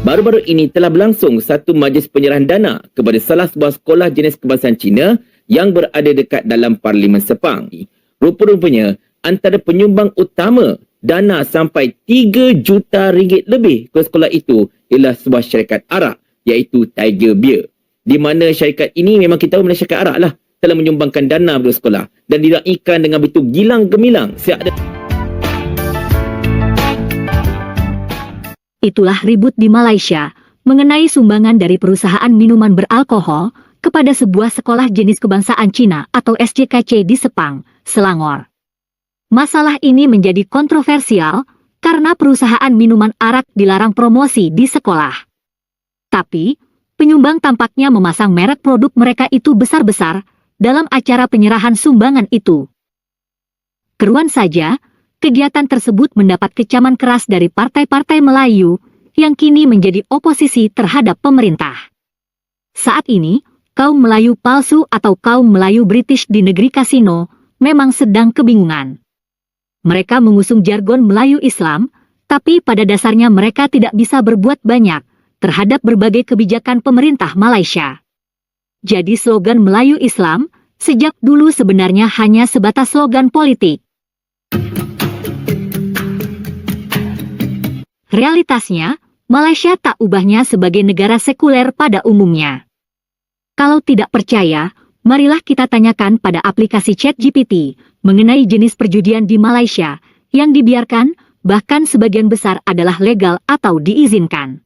Baru-baru ini telah berlangsung satu majlis penyerahan dana kepada salah sebuah sekolah jenis kebangsaan Cina yang berada dekat dalam Parlimen Sepang. Rupa-rupanya, antara penyumbang utama dana sampai 3 juta ringgit lebih ke sekolah itu ialah sebuah syarikat arak iaitu Tiger Beer. Di mana syarikat ini memang kita tahu syarikat arak lah telah menyumbangkan dana untuk sekolah dan diraikan dengan begitu gilang gemilang. Itulah ribut di Malaysia mengenai sumbangan dari perusahaan minuman beralkohol kepada sebuah sekolah jenis kebangsaan Cina atau SJKC di Sepang, Selangor. Masalah ini menjadi kontroversial karena perusahaan minuman arak dilarang promosi di sekolah. Tapi, penyumbang tampaknya memasang merek produk mereka itu besar-besar dalam acara penyerahan sumbangan itu. Keruan saja, kegiatan tersebut mendapat kecaman keras dari partai-partai Melayu yang kini menjadi oposisi terhadap pemerintah. Saat ini, kaum Melayu palsu atau kaum Melayu British di negeri kasino memang sedang kebingungan. Mereka mengusung jargon Melayu Islam, tapi pada dasarnya mereka tidak bisa berbuat banyak terhadap berbagai kebijakan pemerintah Malaysia. Jadi slogan Melayu Islam sejak dulu sebenarnya hanya sebatas slogan politik. Realitasnya, Malaysia tak ubahnya sebagai negara sekuler pada umumnya. Kalau tidak percaya, marilah kita tanyakan pada aplikasi ChatGPT mengenai jenis perjudian di Malaysia yang dibiarkan, bahkan sebagian besar adalah legal atau diizinkan.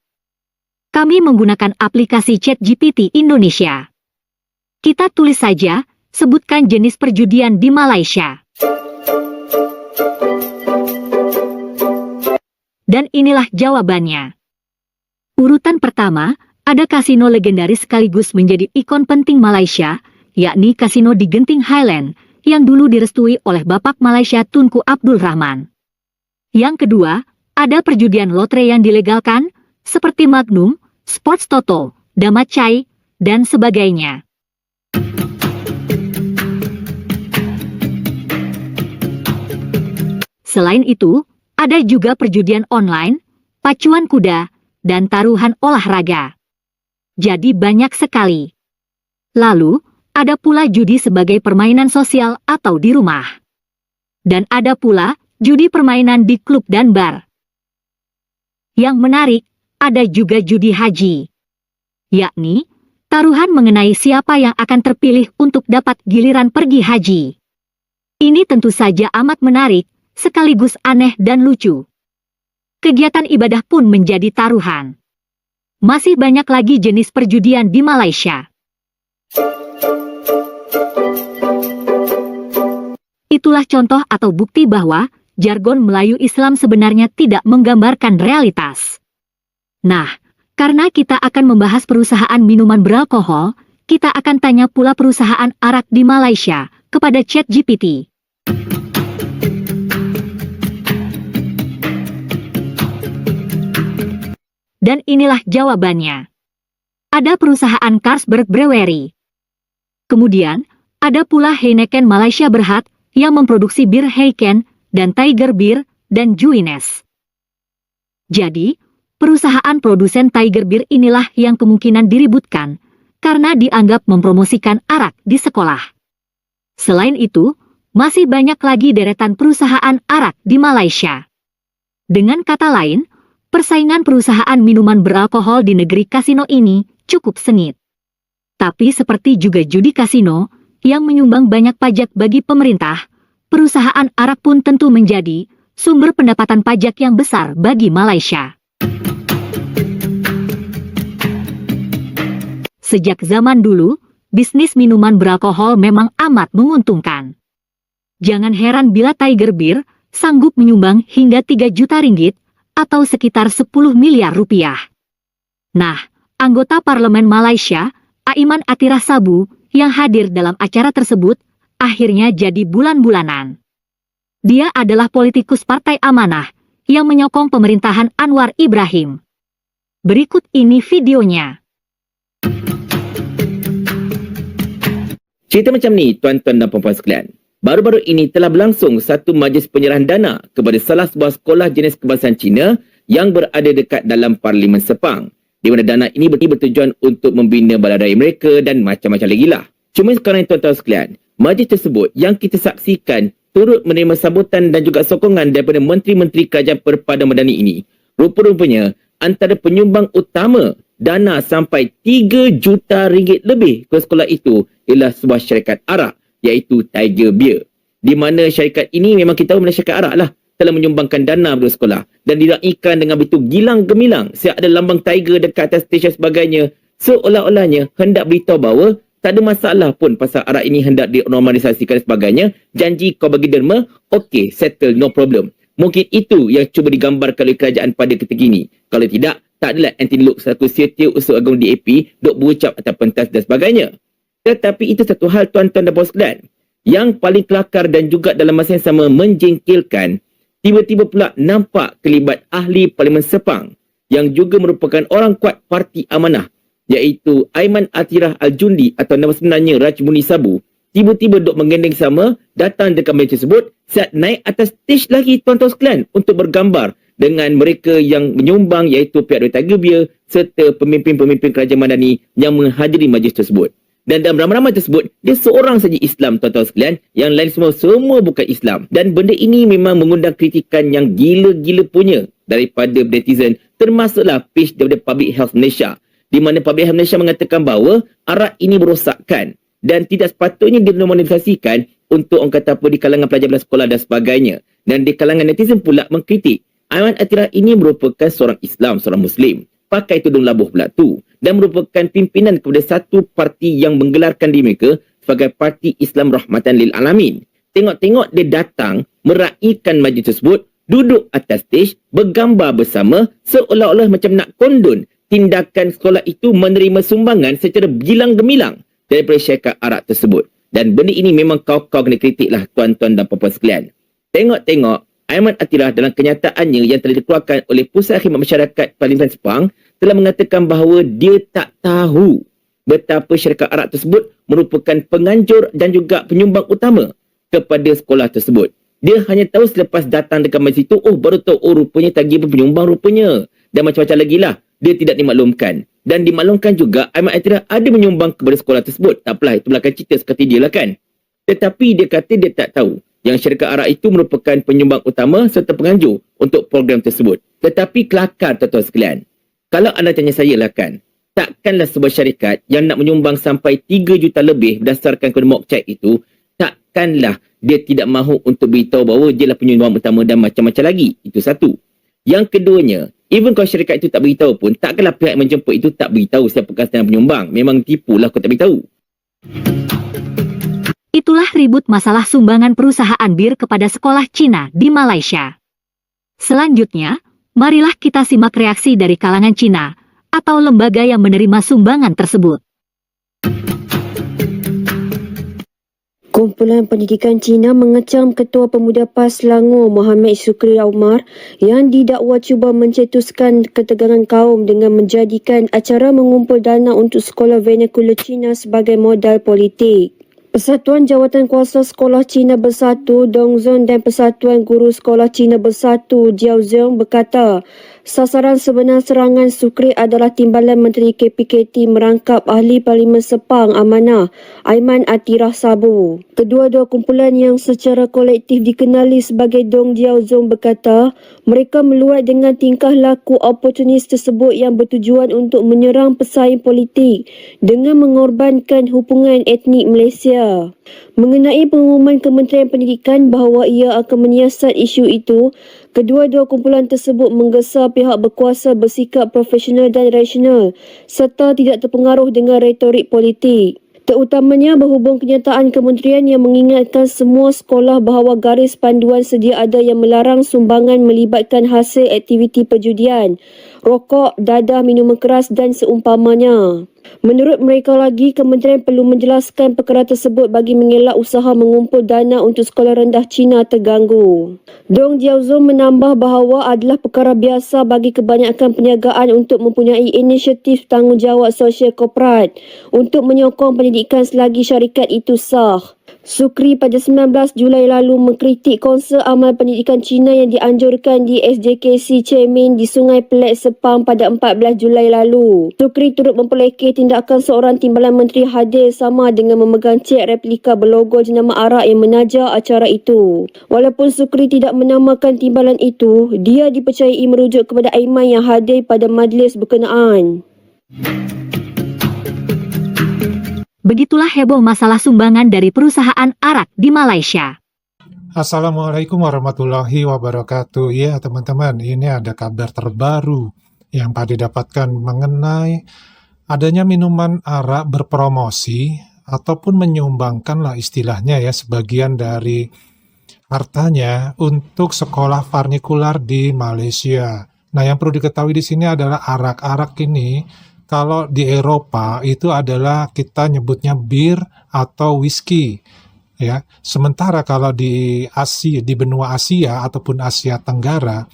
Kami menggunakan aplikasi ChatGPT Indonesia. Kita tulis saja, sebutkan jenis perjudian di Malaysia. Dan inilah jawabannya. Urutan pertama, ada kasino legendaris sekaligus menjadi ikon penting Malaysia, yakni kasino di Genting Highland, yang dulu direstui oleh Bapak Malaysia Tunku Abdul Rahman. Yang kedua, ada perjudian lotre yang dilegalkan, seperti Magnum, Sports Toto, Damacai, dan sebagainya. Selain itu, ada juga perjudian online, pacuan kuda, dan taruhan olahraga. Jadi banyak sekali. Lalu, ada pula judi sebagai permainan sosial atau di rumah. Dan ada pula judi permainan di klub dan bar. Yang menarik, ada juga judi haji. Yakni, taruhan mengenai siapa yang akan terpilih untuk dapat giliran pergi haji. Ini tentu saja amat menarik, sekaligus aneh dan lucu. Kegiatan ibadah pun menjadi taruhan. Masih banyak lagi jenis perjudian di Malaysia. Itulah contoh atau bukti bahwa jargon Melayu Islam sebenarnya tidak menggambarkan realitas. Nah, karena kita akan membahas perusahaan minuman beralkohol, kita akan tanya pula perusahaan arak di Malaysia kepada ChatGPT. Dan inilah jawabannya. Ada perusahaan Carlsberg Brewery. Kemudian, ada pula Heineken Malaysia Berhad yang memproduksi bir Heineken dan Tiger Beer dan Juines. Jadi, perusahaan produsen Tiger Beer inilah yang kemungkinan diributkan karena dianggap mempromosikan arak di sekolah. Selain itu, masih banyak lagi deretan perusahaan arak di Malaysia. Dengan kata lain, persaingan perusahaan minuman beralkohol di negeri kasino ini cukup sengit. Tapi seperti juga judi kasino, yang menyumbang banyak pajak bagi pemerintah, perusahaan arak pun tentu menjadi sumber pendapatan pajak yang besar bagi Malaysia. Sejak zaman dulu, bisnis minuman beralkohol memang amat menguntungkan. Jangan heran bila Tiger Beer sanggup menyumbang hingga 3 juta ringgit, atau sekitar 10 miliar rupiah. Nah, anggota Parlemen Malaysia, Aiman Atirah Sabu, yang hadir dalam acara tersebut, akhirnya jadi bulan-bulanan. Dia adalah politikus Partai Amanah, yang menyokong pemerintahan Anwar Ibrahim. Berikut ini videonya. Cerita macam ni, tuan-tuan dan puan-puan sekalian. Baru-baru ini telah berlangsung satu majlis penyerahan dana kepada salah sebuah sekolah jenis kebangsaan Cina yang berada dekat dalam Parlimen Sepang, di mana dana ini bertujuan untuk membina baladai mereka dan macam-macam lagi lah. Cuma sekarang tuan-tuan sekalian, majlis tersebut yang kita saksikan turut menerima sambutan dan juga sokongan daripada Menteri-Menteri Kerajaan Perpaduan Madani ini. Rupa-rupanya antara penyumbang utama dana sampai 3 juta ringgit lebih ke sekolah itu ialah sebuah syarikat arak, iaitu Tiger Beer. Di mana syarikat ini memang kita tahu syarikat arak lah, telah menyumbangkan dana kepada sekolah dan diraikan dengan begitu gilang gemilang siap ada lambang tiger dekat atas stesen sebagainya, seolah-olahnya hendak beritahu bahawa tak ada masalah pun pasal arak ini hendak dinormalisasikan dan sebagainya. Janji kau bagi derma, okey, settle, no problem. Mungkin itu yang cuba digambarkan oleh kerajaan pada ketika ini. Kalau tidak, tak adalah Anthony Loke selaku Setiausaha Usul Agong DAP duk berucap atas pentas dan sebagainya. Tetapi itu satu hal tuan-tuan dan puan sekalian, yang paling kelakar dan juga dalam masa yang sama menjengkelkan. Tiba-tiba pula nampak kelibat ahli Parlimen Sepang yang juga merupakan orang kuat Parti Amanah, iaitu Aiman Atirah Al-Jundi atau nama sebenarnya Rajmuni Sabu. Tiba-tiba duk menggandeng sama datang dekat majlis tersebut saat naik atas stage lagi tuan-tuan sekalian untuk bergambar dengan mereka yang menyumbang, iaitu pihak dari Tiger Beer serta pemimpin-pemimpin kerajaan Madani yang menghadiri majlis tersebut. Dan dalam ramai-ramai tersebut, dia seorang saja Islam tuan-tuan sekalian, yang lain semua bukan Islam. Dan benda ini memang mengundang kritikan yang gila-gila punya daripada netizen, termasuklah page daripada Public Health Malaysia, di mana Public Health Malaysia mengatakan bahawa arak ini merosakkan dan tidak sepatutnya dinormalisasikan untuk orang kata apa di kalangan pelajar sekolah dan sebagainya. Dan di kalangan netizen pula mengkritik Aiman Atirah ini merupakan seorang Islam, seorang Muslim, pakai tudung labuh pula tu, dan merupakan pimpinan kepada satu parti yang menggelarkan diri mereka sebagai Parti Islam Rahmatan Lil Alamin. Tengok-tengok dia datang meraikan majlis tersebut, duduk atas stage, bergambar bersama, seolah-olah macam nak kondon tindakan sekolah itu menerima sumbangan secara gilang gemilang daripada syarikat arak tersebut. Dan benda ini memang kau kena kritik lah tuan-tuan dan puan-puan sekalian. Tengok-tengok Aiman Atirah dalam kenyataannya yang telah dikeluarkan oleh Pusat Khidmat Masyarakat Parlimen Sepang telah mengatakan bahawa dia tak tahu betapa syarikat arak tersebut merupakan penganjur dan juga penyumbang utama kepada sekolah tersebut. Dia hanya tahu selepas datang dekat majlis itu, baru tahu, rupanya Tiger Beer penyumbang rupanya. Dan macam-macam lagi lah. Dia tidak dimaklumkan. Dan dimaklumkan juga Aiman Atirah ada menyumbang kepada sekolah tersebut. Tak apalah, itu belakang cerita seperti dia lah kan. Tetapi dia kata dia tak tahu yang syarikat arak itu merupakan penyumbang utama serta penganjur untuk program tersebut. Tetapi kelakar tuan-tuan sekalian, kalau anda tanya saya lah kan, takkanlah sebuah syarikat yang nak menyumbang sampai 3 juta lebih berdasarkan kode mock check itu, takkanlah dia tidak mahu untuk beritahu bahawa dia lah penyumbang utama dan macam-macam lagi. Itu satu. Yang keduanya, even kalau syarikat itu tak beritahu pun, takkanlah pihak yang menjemput itu tak beritahu siapa kasaran penyumbang. Memang tipulah kau tak beritahu. Itulah ribut masalah sumbangan perusahaan bir kepada sekolah Cina di Malaysia. Selanjutnya, marilah kita simak reaksi dari kalangan Cina atau lembaga yang menerima sumbangan tersebut. Kumpulan Pendidikan Cina mengecam Ketua Pemuda PAS Selangor Muhammad Syukri Umar yang didakwa cuba mencetuskan ketegangan kaum dengan menjadikan acara mengumpul dana untuk sekolah vernakular Cina sebagai modal politik. Persatuan Jawatan Kuasa Sekolah Cina Bersatu Dongzhong dan Persatuan Guru Sekolah Cina Bersatu Jiaozhong berkata, sasaran sebenar serangan Syukri adalah timbalan Menteri KPKT merangkap Ahli Parlimen Sepang Amanah Aiman Atirah Sabu. Kedua-dua kumpulan yang secara kolektif dikenali sebagai Dong Jiaozhong berkata, mereka meluat dengan tingkah laku oportunis tersebut yang bertujuan untuk menyerang pesaing politik dengan mengorbankan hubungan etnik Malaysia. Mengenai pengumuman Kementerian Pendidikan bahawa ia akan menyiasat isu itu, kedua-dua kumpulan tersebut menggesa pihak berkuasa bersikap profesional dan rasional serta tidak terpengaruh dengan retorik politik. Terutamanya berhubung kenyataan kementerian yang mengingatkan semua sekolah bahawa garis panduan sedia ada yang melarang sumbangan melibatkan hasil aktiviti perjudian, rokok, dadah, minuman keras dan seumpamanya. Menurut mereka lagi, kementerian perlu menjelaskan perkara tersebut bagi mengelak usaha mengumpul dana untuk sekolah rendah Cina terganggu. Dong Jiaozhong menambah bahawa adalah perkara biasa bagi kebanyakan perniagaan untuk mempunyai inisiatif tanggungjawab sosial korporat untuk menyokong pendidikan selagi syarikat itu sah. Sukri pada 19 Julai lalu mengkritik Konsel Amal Pendidikan Cina yang dianjurkan di SJKC Chemin di Sungai Pelet Sepang pada 14 Julai lalu. Sukri turut memperlekeh tindakan seorang timbalan Menteri hadir sama dengan memegang cek replika berlogo jenama arak yang menaja acara itu. Walaupun Sukri tidak menamakan timbalan itu, dia dipercayai merujuk kepada Aiman yang hadir pada majlis berkenaan. Begitulah heboh masalah sumbangan dari perusahaan arak di Malaysia. Assalamualaikum warahmatullahi wabarakatuh. Ya teman-teman, ini ada kabar terbaru yang Pak dapatkan mengenai adanya minuman arak berpromosi ataupun menyumbangkan lah istilahnya ya sebagian dari hartanya untuk sekolah varnikular di Malaysia. Nah, yang perlu diketahui di sini adalah arak-arak ini kalau di Eropa itu adalah kita nyebutnya bir atau whisky. Ya, sementara kalau di Asia, di benua Asia ataupun Asia Tenggara,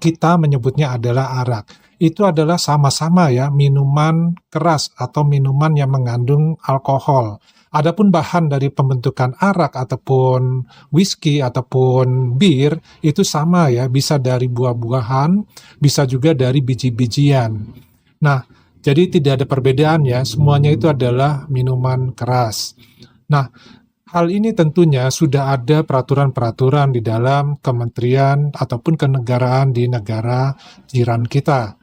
kita menyebutnya adalah arak. Itu adalah sama-sama ya minuman keras atau minuman yang mengandung alkohol. Adapun bahan dari pembentukan arak ataupun whisky ataupun bir itu sama ya, bisa dari buah-buahan, bisa juga dari biji-bijian. Nah, jadi tidak ada perbedaan ya, semuanya itu adalah minuman keras. Nah, hal ini tentunya sudah ada peraturan-peraturan di dalam kementerian ataupun kenegaraan di negara jiran kita.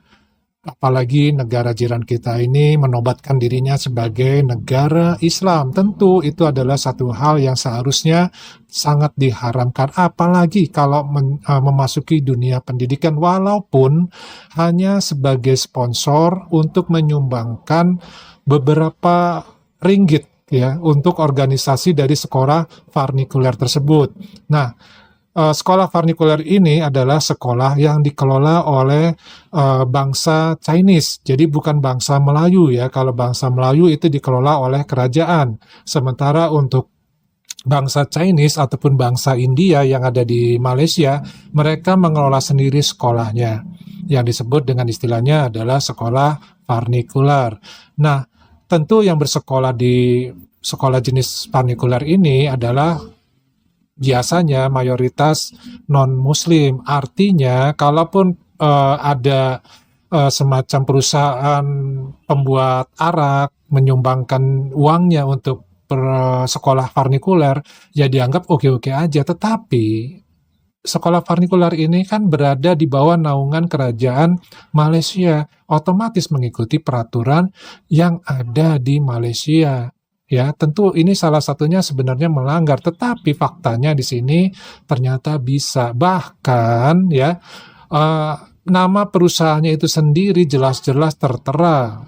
Apalagi negara jiran kita ini menobatkan dirinya sebagai negara Islam. Tentu itu adalah satu hal yang seharusnya sangat diharamkan. Apalagi kalau memasuki dunia pendidikan walaupun hanya sebagai sponsor untuk menyumbangkan beberapa ringgit ya untuk organisasi dari sekolah varnikuler tersebut. Nah, sekolah varnikuler ini adalah sekolah yang dikelola oleh bangsa Chinese, jadi bukan bangsa Melayu ya. Kalau bangsa Melayu itu dikelola oleh kerajaan, sementara untuk bangsa Chinese ataupun bangsa India yang ada di Malaysia, mereka mengelola sendiri sekolahnya, yang disebut dengan istilahnya adalah sekolah varnikuler. Nah, tentu yang bersekolah di sekolah jenis varnikuler ini adalah biasanya mayoritas non-muslim. Artinya kalaupun ada semacam perusahaan pembuat arak menyumbangkan uangnya untuk sekolah varnikuler, ya dianggap oke-oke aja. Tetapi sekolah varnikuler ini kan berada di bawah naungan kerajaan Malaysia, otomatis mengikuti peraturan yang ada di Malaysia. Ya, tentu ini salah satunya sebenarnya melanggar, tetapi faktanya di sini ternyata bisa. Bahkan ya, nama perusahaannya itu sendiri jelas-jelas tertera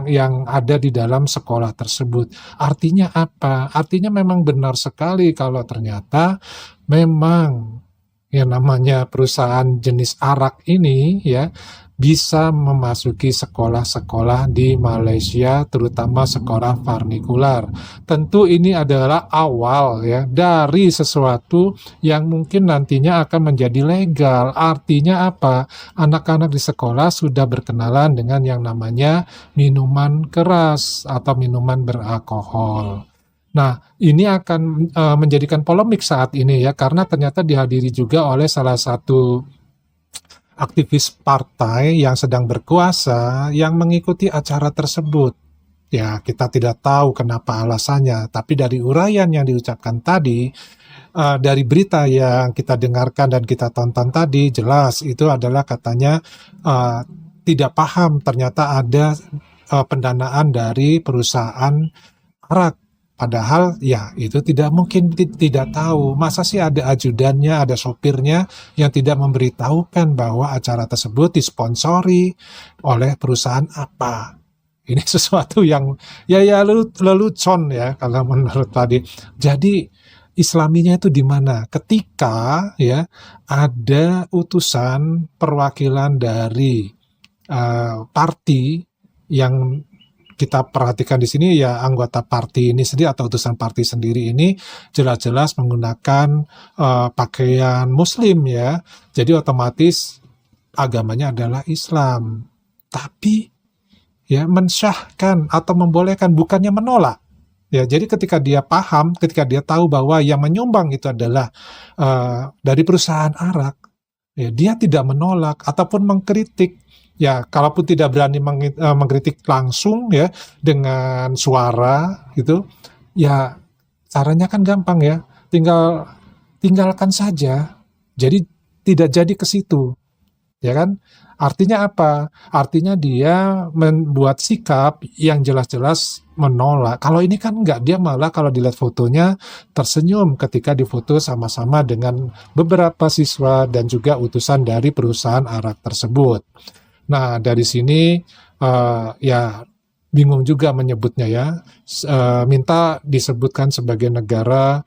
yang ada di dalam sekolah tersebut. Artinya apa? Artinya memang benar sekali kalau ternyata memang yang namanya perusahaan jenis arak ini ya bisa memasuki sekolah-sekolah di Malaysia, terutama sekolah varnikular. Tentu ini adalah awal ya dari sesuatu yang mungkin nantinya akan menjadi legal. Artinya apa? Anak-anak di sekolah sudah berkenalan dengan yang namanya minuman keras atau minuman beralkohol. Nah, ini akan menjadikan polemik saat ini ya, karena ternyata dihadiri juga oleh salah satu aktivis partai yang sedang berkuasa yang mengikuti acara tersebut. Ya, kita tidak tahu kenapa alasannya, tapi dari uraian yang diucapkan tadi, dari berita yang kita dengarkan dan kita tonton tadi, jelas itu adalah katanya tidak paham ternyata ada pendanaan dari perusahaan arak. Padahal ya itu tidak mungkin tidak tahu. Masa sih ada ajudannya, ada sopirnya yang tidak memberitahukan bahwa acara tersebut disponsori oleh perusahaan apa. Ini sesuatu yang ya lelucon ya kalau menurut tadi. Jadi Islaminya itu di mana? Ketika ya ada utusan perwakilan dari parti yang kita perhatikan di sini ya, anggota parti ini sendiri atau utusan parti sendiri ini jelas-jelas menggunakan pakaian muslim ya. Jadi otomatis agamanya adalah Islam. Tapi ya mensyahkan atau membolehkan, bukannya menolak. Ya, jadi ketika dia paham, ketika dia tahu bahwa yang menyumbang itu adalah dari perusahaan arak, ya, dia tidak menolak ataupun mengkritik. Ya, kalaupun tidak berani mengkritik langsung ya dengan suara gitu, ya caranya kan gampang ya, tinggalkan saja. Jadi tidak jadi ke situ, ya kan? Artinya apa? Artinya dia membuat sikap yang jelas-jelas menolak. Kalau ini kan enggak, dia malah kalau dilihat fotonya tersenyum ketika difoto sama-sama dengan beberapa siswa dan juga utusan dari perusahaan arak tersebut. Nah, dari sini ya bingung juga menyebutnya ya. Minta disebutkan sebagai negara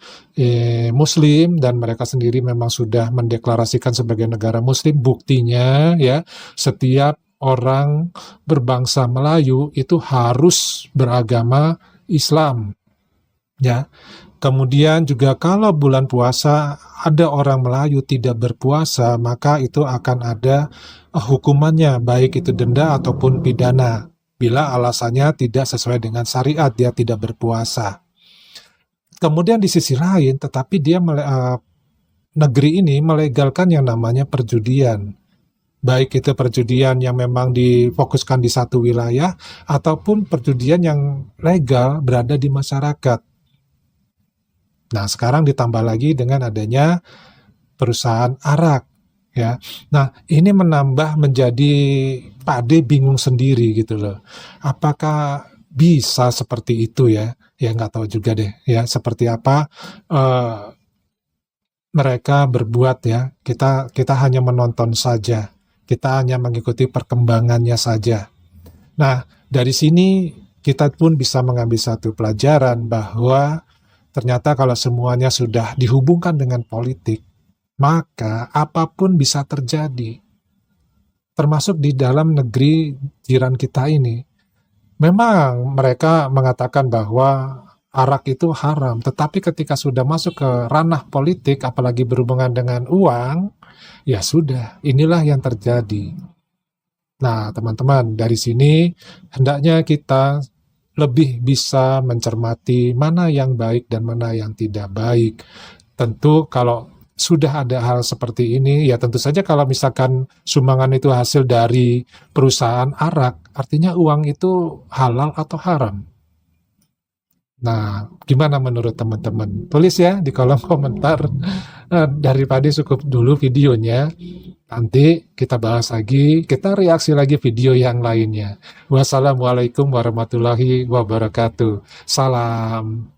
Muslim dan mereka sendiri memang sudah mendeklarasikan sebagai negara Muslim. Buktinya ya, setiap orang berbangsa Melayu itu harus beragama Islam. Ya. Kemudian juga kalau bulan puasa ada orang Melayu tidak berpuasa, maka itu akan ada hukumannya, baik itu denda ataupun pidana. Bila alasannya tidak sesuai dengan syariat, dia tidak berpuasa. Kemudian di sisi lain, tetapi dia negeri ini melegalkan yang namanya perjudian. Baik itu perjudian yang memang difokuskan di satu wilayah, ataupun perjudian yang legal berada di masyarakat. Nah, sekarang ditambah lagi dengan adanya perusahaan arak. Ya, nah ini menambah menjadi Pak D bingung sendiri gitu loh. Apakah bisa seperti itu ya? Ya nggak tahu juga deh ya seperti apa mereka berbuat ya. Kita hanya menonton saja. Kita hanya mengikuti perkembangannya saja. Nah dari sini kita pun bisa mengambil satu pelajaran bahwa ternyata kalau semuanya sudah dihubungkan dengan politik, maka apapun bisa terjadi. Termasuk di dalam negeri jiran kita ini. Memang mereka mengatakan bahwa arak itu haram, tetapi ketika sudah masuk ke ranah politik, apalagi berhubungan dengan uang, ya sudah, inilah yang terjadi. Nah, teman-teman, dari sini hendaknya kita lebih bisa mencermati mana yang baik dan mana yang tidak baik. Tentu kalau sudah ada hal seperti ini, ya tentu saja kalau misalkan sumbangan itu hasil dari perusahaan arak, artinya uang itu halal atau haram. Nah, gimana menurut teman-teman? Tulis ya di kolom komentar. Daripada cukup dulu videonya, nanti kita bahas lagi, kita reaksi lagi video yang lainnya. Wassalamualaikum warahmatullahi wabarakatuh. Salam.